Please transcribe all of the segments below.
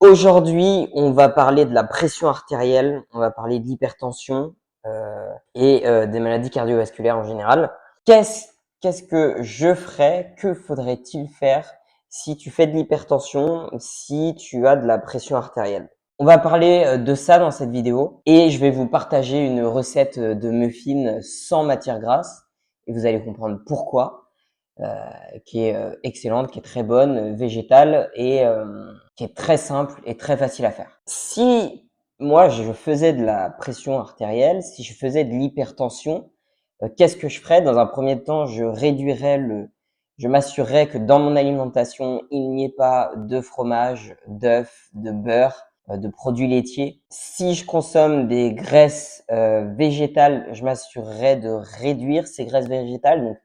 Aujourd'hui, on va parler de la pression artérielle, on va parler de l'hypertension et des maladies cardiovasculaires en général. Qu'est-ce que je ferais? Que faudrait-il faire si tu fais de l'hypertension, si tu as de la pression artérielle? On va parler de ça dans cette vidéo et je vais vous partager une recette de muffins sans matière grasse et vous allez comprendre pourquoi. Qui est excellente, qui est très bonne, végétale et qui est très simple et très facile à faire. Si moi je faisais de la pression artérielle, si je faisais de l'hypertension, qu'est-ce que je ferais? Dans un premier temps, je m'assurerais que dans mon alimentation, il n'y ait pas de fromage, d'œufs, de beurre, de produits laitiers. Si je consomme des graisses végétales, je m'assurerais de réduire ces graisses végétales, donc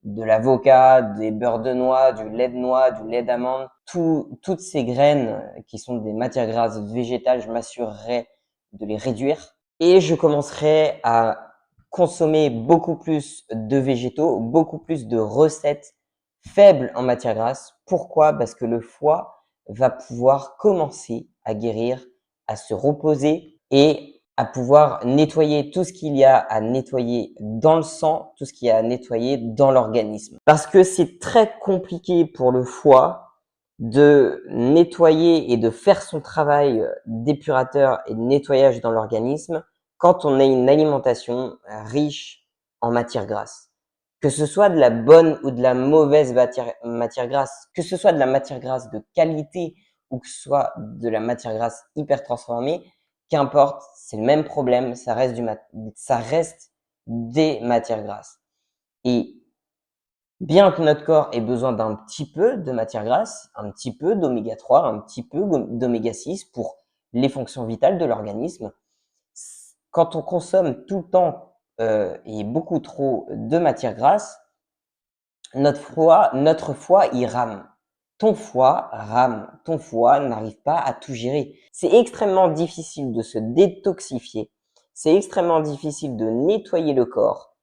de l'avocat, des beurres de noix, du lait d'amande, toutes ces graines qui sont des matières grasses végétales, je m'assurerais de les réduire. Et je commencerai à consommer beaucoup plus de végétaux, beaucoup plus de recettes faibles en matière grasse. Pourquoi? Parce que le foie va pouvoir commencer à guérir, à se reposer et à pouvoir nettoyer tout ce qu'il y a à nettoyer dans le sang, tout ce qu'il y a à nettoyer dans l'organisme. Parce que c'est très compliqué pour le foie de nettoyer et de faire son travail d'épurateur et de nettoyage dans l'organisme quand on a une alimentation riche en matière grasse. Que ce soit de la bonne ou de la mauvaise matière grasse, que ce soit de la matière grasse de qualité ou que ce soit de la matière grasse hyper transformée, qu'importe, c'est le même problème, ça reste des matières grasses. Et bien que notre corps ait besoin d'un petit peu de matière grasse, un petit peu d'oméga 3, un petit peu d'oméga 6 pour les fonctions vitales de l'organisme, quand on consomme tout le temps et beaucoup trop de matière grasse, notre foie, il rame. Ton foie rame, ton foie n'arrive pas à tout gérer. C'est extrêmement difficile de se détoxifier, c'est extrêmement difficile de nettoyer le corps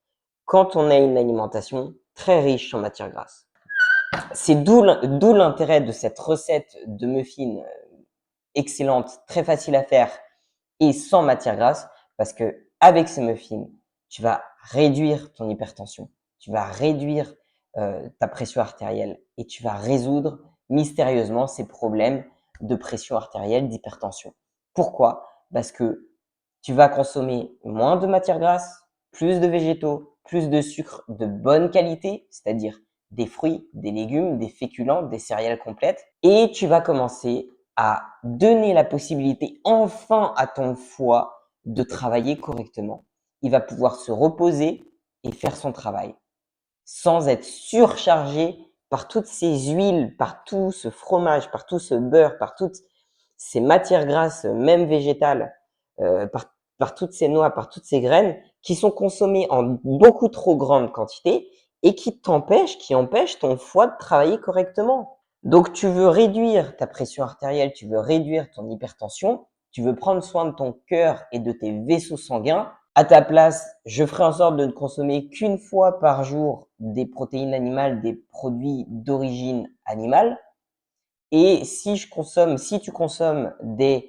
quand on a une alimentation très riche en matière grasse. C'est d'où l'intérêt de cette recette de muffins excellente, très facile à faire et sans matière grasse, parce que avec ces muffins, tu vas réduire ton hypertension, tu vas réduire ta pression artérielle et tu vas résoudre mystérieusement ces problèmes de pression artérielle, d'hypertension. Pourquoi? Parce que tu vas consommer moins de matière grasse, plus de végétaux, plus de sucre de bonne qualité, c'est-à-dire des fruits, des légumes, des féculents, des céréales complètes, et tu vas commencer à donner la possibilité enfin à ton foie de travailler correctement. Il va pouvoir se reposer et faire son travail sans être surchargé par toutes ces huiles, par tout ce fromage, par tout ce beurre, par toutes ces matières grasses, même végétales, par toutes ces noix, par toutes ces graines qui sont consommées en beaucoup trop grande quantité et qui empêchent ton foie de travailler correctement. Donc, tu veux réduire ta pression artérielle, tu veux réduire ton hypertension, tu veux prendre soin de ton cœur et de tes vaisseaux sanguins. À ta place, je ferai en sorte de ne consommer qu'une fois par jour des protéines animales, des produits d'origine animale. Et si tu consommes des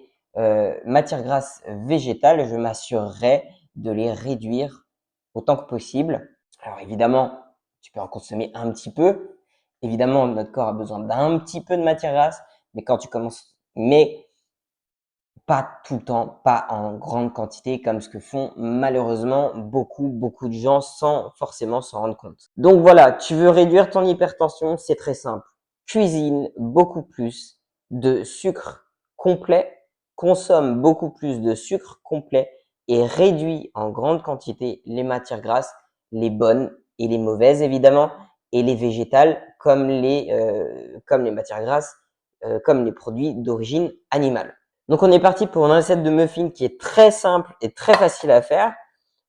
matières grasses végétales, je m'assurerai de les réduire autant que possible. Alors évidemment, tu peux en consommer un petit peu. Évidemment, notre corps a besoin d'un petit peu de matière grasse, mais pas tout le temps, pas en grande quantité comme ce que font malheureusement beaucoup de gens sans forcément s'en rendre compte. Donc voilà, tu veux réduire ton hypertension, c'est très simple. Cuisine beaucoup plus de sucre complet, consomme beaucoup plus de sucre complet et réduit en grande quantité les matières grasses, les bonnes et les mauvaises évidemment, et les végétales comme les matières grasses, comme les produits d'origine animale. Donc on est parti pour une recette de muffins qui est très simple et très facile à faire.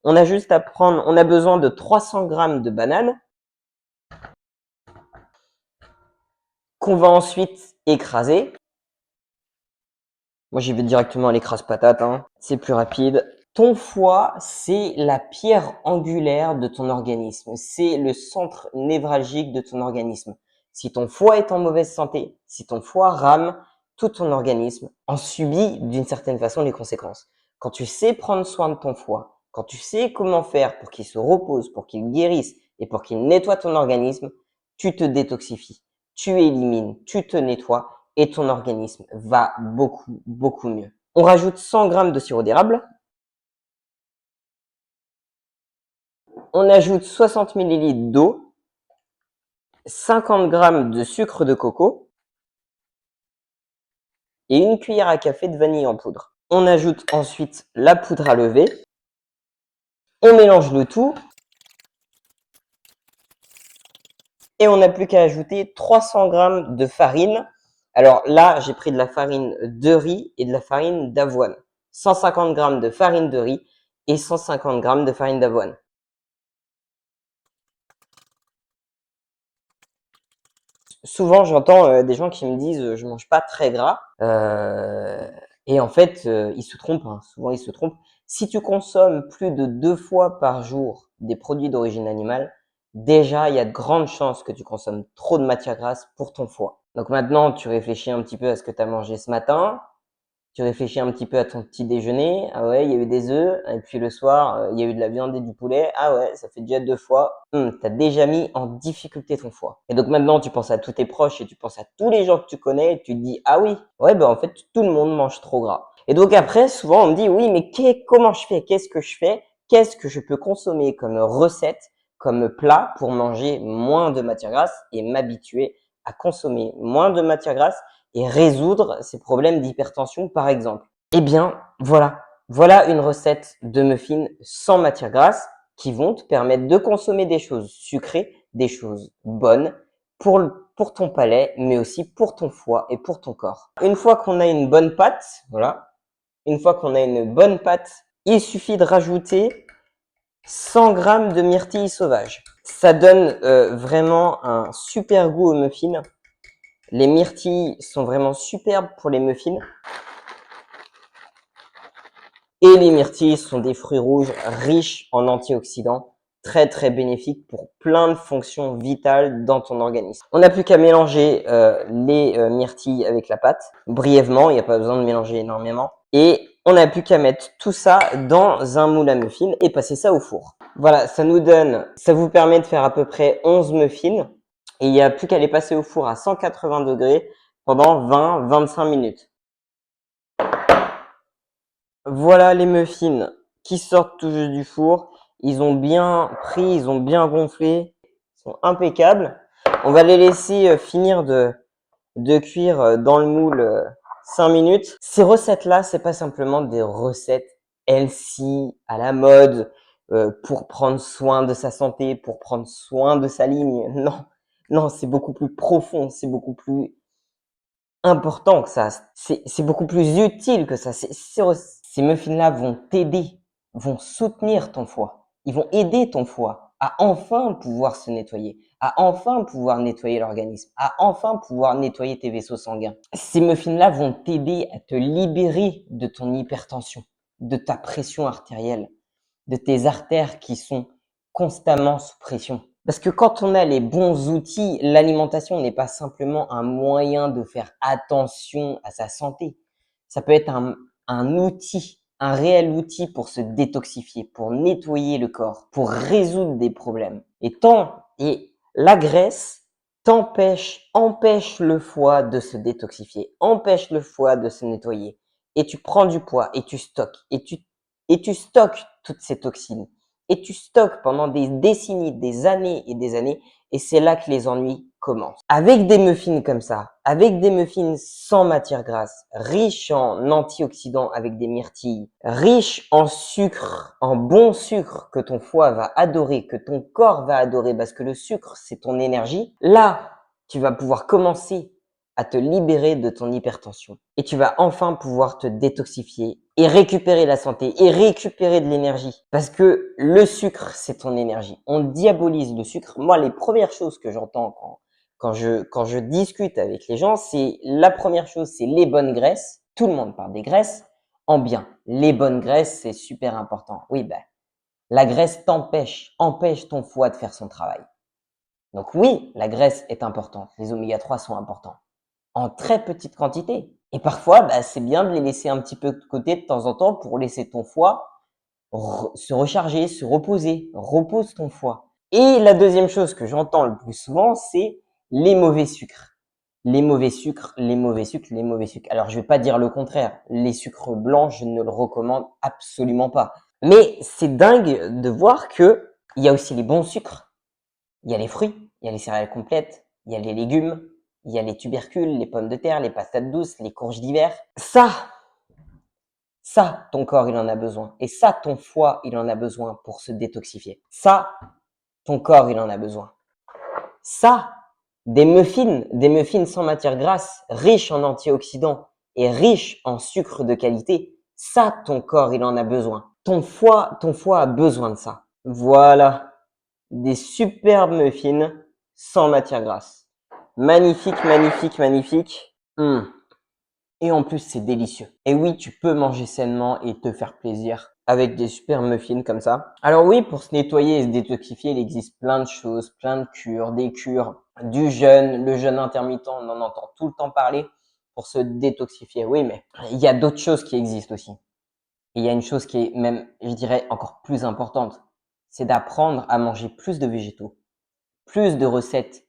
On a besoin de 300 grammes de bananes qu'on va ensuite écraser. Moi j'y vais directement à l'écrase-patate, hein. C'est plus rapide. Ton foie, c'est la pierre angulaire de ton organisme. C'est le centre névralgique de ton organisme. Si ton foie est en mauvaise santé, si ton foie rame, tout ton organisme en subit d'une certaine façon les conséquences. Quand tu sais prendre soin de ton foie, quand tu sais comment faire pour qu'il se repose, pour qu'il guérisse et pour qu'il nettoie ton organisme, tu te détoxifies, tu élimines, tu te nettoies et ton organisme va beaucoup, beaucoup mieux. On rajoute 100 grammes de sirop d'érable. On ajoute 60 ml d'eau, 50 grammes de sucre de coco et une cuillère à café de vanille en poudre. On ajoute ensuite la poudre à lever. On mélange le tout. Et on n'a plus qu'à ajouter 300 grammes de farine. Alors là, j'ai pris de la farine de riz et de la farine d'avoine. 150 grammes de farine de riz et 150 grammes de farine d'avoine. Souvent, j'entends des gens qui me disent je mange pas très gras. Et en fait, ils se trompent. Hein. Souvent, ils se trompent. Si tu consommes plus de 2 fois par jour des produits d'origine animale, déjà, il y a de grandes chances que tu consommes trop de matière grasse pour ton foie. Donc maintenant, tu réfléchis un petit peu à ce que tu as mangé ce matin. Tu réfléchis un petit peu à ton petit déjeuner. Ah ouais, il y a eu des œufs. Et puis le soir, il y a eu de la viande et du poulet. Ah ouais, ça fait déjà 2 fois. T'as déjà mis en difficulté ton foie. Et donc maintenant, tu penses à tous tes proches et tu penses à tous les gens que tu connais et tu te dis, ah oui, ouais, ben en fait, tout le monde mange trop gras. Et donc après, souvent, on me dit, oui, mais comment je fais? Qu'est-ce que je fais? Qu'est-ce que je peux consommer comme recette, comme plat pour manger moins de matière grasse et m'habituer à consommer moins de matière grasse et résoudre ces problèmes d'hypertension, par exemple? Eh bien, voilà. Voilà une recette de muffins sans matière grasse qui vont te permettre de consommer des choses sucrées, des choses bonnes pour ton palais, mais aussi pour ton foie et pour ton corps. Une fois qu'on a une bonne pâte, voilà. Une fois qu'on a une bonne pâte, il suffit de rajouter 100 grammes de myrtilles sauvages. Ça donne vraiment un super goût aux muffins. Les myrtilles sont vraiment superbes pour les muffins. Et les myrtilles sont des fruits rouges riches en antioxydants, très très bénéfiques pour plein de fonctions vitales dans ton organisme. On n'a plus qu'à mélanger les myrtilles avec la pâte, brièvement, il n'y a pas besoin de mélanger énormément. Et on n'a plus qu'à mettre tout ça dans un moule à muffins et passer ça au four. Voilà, ça vous permet de faire à peu près 11 muffins. Et il n'y a plus qu'à les passer au four à 180 degrés pendant 20-25 minutes. Voilà les muffins qui sortent tout juste du four. Ils ont bien pris, ils ont bien gonflé. Ils sont impeccables. On va les laisser finir de cuire dans le moule 5 minutes. Ces recettes-là, c'est pas simplement des recettes healthy, à la mode, pour prendre soin de sa santé, pour prendre soin de sa ligne. Non, non, c'est beaucoup plus profond, c'est beaucoup plus important que ça. C'est beaucoup plus utile que ça. Ces muffins-là vont t'aider, vont soutenir ton foie. Ils vont aider ton foie à enfin pouvoir se nettoyer, à enfin pouvoir nettoyer l'organisme, à enfin pouvoir nettoyer tes vaisseaux sanguins. Ces muffins-là vont t'aider à te libérer de ton hypertension, de ta pression artérielle, de tes artères qui sont constamment sous pression. Parce que quand on a les bons outils, l'alimentation n'est pas simplement un moyen de faire attention à sa santé. Ça peut être un outil, un réel outil pour se détoxifier, pour nettoyer le corps, pour résoudre des problèmes. Et la graisse empêche le foie de se détoxifier, empêche le foie de se nettoyer. Et tu prends du poids et tu stockes, et tu stockes toutes ces toxines. Et tu stockes pendant des décennies, des années et des années, et c'est là que les ennuis commencent. Avec des muffins comme ça, avec des muffins sans matière grasse, riches en antioxydants avec des myrtilles, riches en sucre, en bon sucre que ton foie va adorer, que ton corps va adorer, parce que le sucre, c'est ton énergie, là, tu vas pouvoir commencer à te libérer de ton hypertension. Et tu vas enfin pouvoir te détoxifier et récupérer la santé et récupérer de l'énergie. Parce que le sucre, c'est ton énergie. On diabolise le sucre. Moi, les premières choses que j'entends quand je discute avec les gens, c'est la première chose, c'est les bonnes graisses. Tout le monde parle des graisses en bien. Les bonnes graisses, c'est super important. Oui, ben, la graisse empêche ton foie de faire son travail. Donc oui, la graisse est importante. Les oméga 3 sont importants en très petite quantité. Et parfois, bah, c'est bien de les laisser un petit peu de côté de temps en temps pour laisser ton foie se recharger, se reposer. Repose ton foie. Et la deuxième chose que j'entends le plus souvent, c'est les mauvais sucres. Les mauvais sucres, les mauvais sucres, les mauvais sucres. Alors, je vais pas dire le contraire. Les sucres blancs, je ne le recommande absolument pas. Mais c'est dingue de voir que il y a aussi les bons sucres. Il y a les fruits, il y a les céréales complètes, il y a les légumes, il y a les tubercules, les pommes de terre, les patates douces, les courges d'hiver. Ça, ton corps, il en a besoin. Et ça, ton foie, il en a besoin pour se détoxifier. Ça, ton corps, il en a besoin. Ça, des muffins sans matière grasse, riches en antioxydants et riches en sucre de qualité. Ça, ton corps, il en a besoin. Ton foie a besoin de ça. Voilà. Des superbes muffins sans matière grasse. Magnifique, magnifique, magnifique. Et en plus, c'est délicieux. Et oui, tu peux manger sainement et te faire plaisir avec des super muffins comme ça. Alors oui, pour se nettoyer et se détoxifier, il existe plein de choses, plein de cures, des cures, du jeûne, le jeûne intermittent, on en entend tout le temps parler pour se détoxifier. Oui, mais il y a d'autres choses qui existent aussi. Et il y a une chose qui est même, je dirais, encore plus importante. C'est d'apprendre à manger plus de végétaux, plus de recettes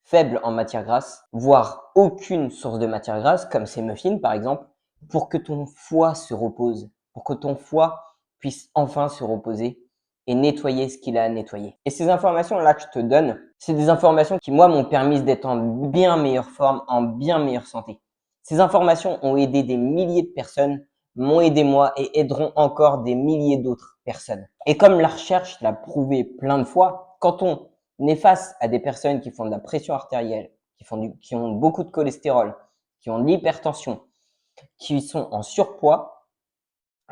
faible en matière grasse, voire aucune source de matière grasse, comme ces muffins par exemple, pour que ton foie se repose, pour que ton foie puisse enfin se reposer et nettoyer ce qu'il a à nettoyer. Et ces informations-là que je te donne, c'est des informations qui, moi, m'ont permis d'être en bien meilleure forme, en bien meilleure santé. Ces informations ont aidé des milliers de personnes, m'ont aidé moi et aideront encore des milliers d'autres personnes. Et comme la recherche l'a prouvé plein de fois, quand on est face à des personnes qui font de la pression artérielle, qui ont beaucoup de cholestérol, qui ont de l'hypertension, qui sont en surpoids,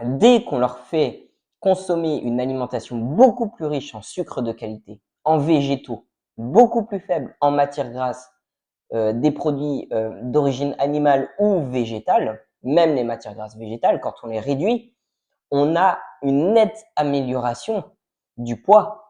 dès qu'on leur fait consommer une alimentation beaucoup plus riche en sucre de qualité, en végétaux, beaucoup plus faible en matière grasse, des produits d'origine animale ou végétale, même les matières grasses végétales, quand on les réduit, on a une nette amélioration du poids,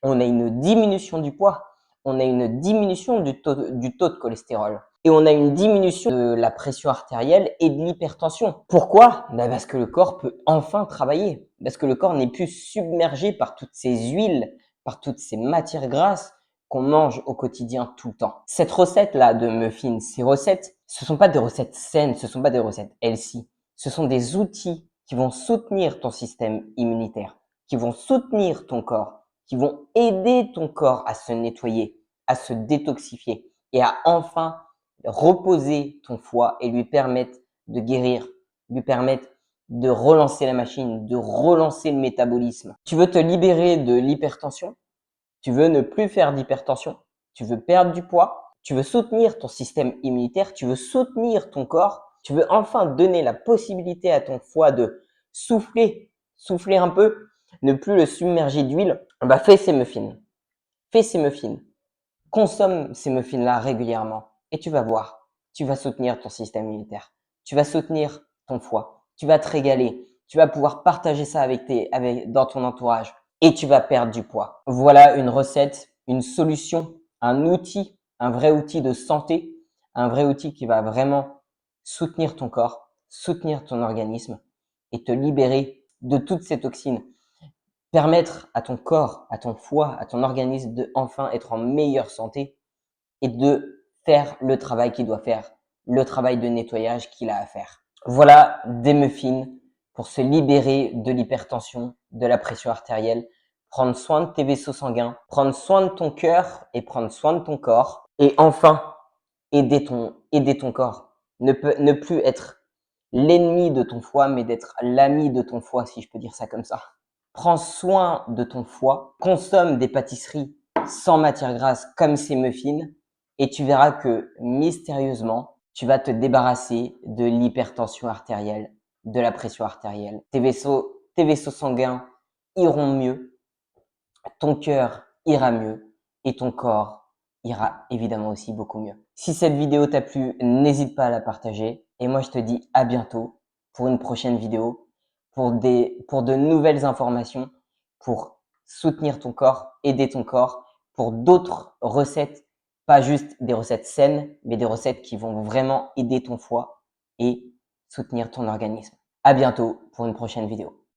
on a une diminution du poids, on a une diminution du taux de cholestérol et on a une diminution de la pression artérielle et de l'hypertension. Pourquoi? Parce que le corps peut enfin travailler, parce que le corps n'est plus submergé par toutes ces huiles, par toutes ces matières grasses qu'on mange au quotidien tout le temps. Cette recette-là de muffins, ces recettes, ce sont pas des recettes saines, ce sont pas des recettes healthy. Ce sont des outils qui vont soutenir ton système immunitaire, qui vont soutenir ton corps, qui vont aider ton corps à se nettoyer, à se détoxifier et à enfin reposer ton foie et lui permettre de guérir, lui permettre de relancer la machine, de relancer le métabolisme. Tu veux te libérer de l'hypertension, tu veux ne plus faire d'hypertension, tu veux perdre du poids, tu veux soutenir ton système immunitaire, tu veux soutenir ton corps, tu veux enfin donner la possibilité à ton foie de souffler un peu, ne plus le submerger d'huile, bah fais ces muffins. Fais ces muffins. Consomme ces muffins-là régulièrement et tu vas voir, tu vas soutenir ton système immunitaire, tu vas soutenir ton foie, tu vas te régaler, tu vas pouvoir partager ça dans ton entourage et tu vas perdre du poids. Voilà une recette, une solution, un outil, un vrai outil de santé, un vrai outil qui va vraiment soutenir ton corps, soutenir ton organisme et te libérer de toutes ces toxines. Permettre à ton corps, à ton foie, à ton organisme de enfin être en meilleure santé et de faire le travail qu'il doit faire, le travail de nettoyage qu'il a à faire. Voilà des muffins pour se libérer de l'hypertension, de la pression artérielle, prendre soin de tes vaisseaux sanguins, prendre soin de ton cœur et prendre soin de ton corps et enfin aider ton corps. Ne plus être l'ennemi de ton foie, mais d'être l'ami de ton foie, si je peux dire ça comme ça. Prends soin de ton foie, consomme des pâtisseries sans matière grasse comme ces muffins et tu verras que mystérieusement, tu vas te débarrasser de l'hypertension artérielle, de la pression artérielle. Tes vaisseaux sanguins iront mieux, ton cœur ira mieux et ton corps ira évidemment aussi beaucoup mieux. Si cette vidéo t'a plu, n'hésite pas à la partager et moi je te dis à bientôt pour une prochaine vidéo, pour de nouvelles informations, pour soutenir ton corps, aider ton corps, pour d'autres recettes, pas juste des recettes saines, mais des recettes qui vont vraiment aider ton foie et soutenir ton organisme. À bientôt pour une prochaine vidéo.